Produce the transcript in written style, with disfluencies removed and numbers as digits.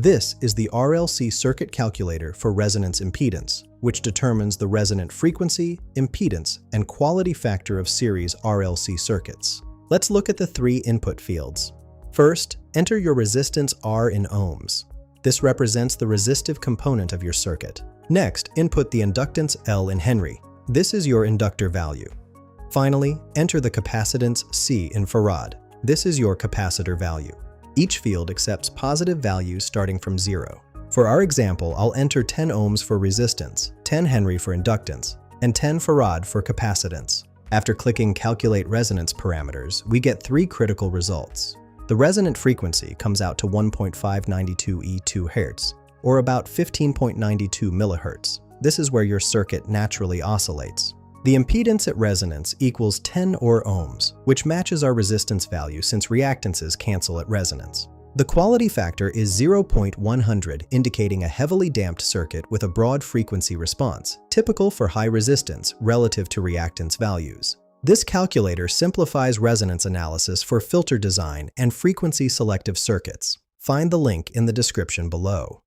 This is the RLC Circuit Calculator for resonance impedance, which determines the resonant frequency, impedance, and quality factor of series RLC circuits. Let's look at the three input fields. First, enter your resistance R in ohms. This represents the resistive component of your circuit. Next, input the inductance L in Henry. This is your inductor value. Finally, enter the capacitance C in farad. This is your capacitor value. Each field accepts positive values starting from 0. For our example, I'll enter 10 ohms for resistance, 10 Henry for inductance, and 10 farad for capacitance. After clicking Calculate Resonance Parameters, we get three critical results. The resonant frequency comes out to 1.592 E2 Hz, or about 15.92 mHz. This is where your circuit naturally oscillates. The impedance at resonance equals 10 ohms, which matches our resistance value since reactances cancel at resonance. The quality factor is 0.100, indicating a heavily damped circuit with a broad frequency response, typical for high resistance relative to reactance values. This calculator simplifies resonance analysis for filter design and frequency-selective circuits. Find the link in the description below.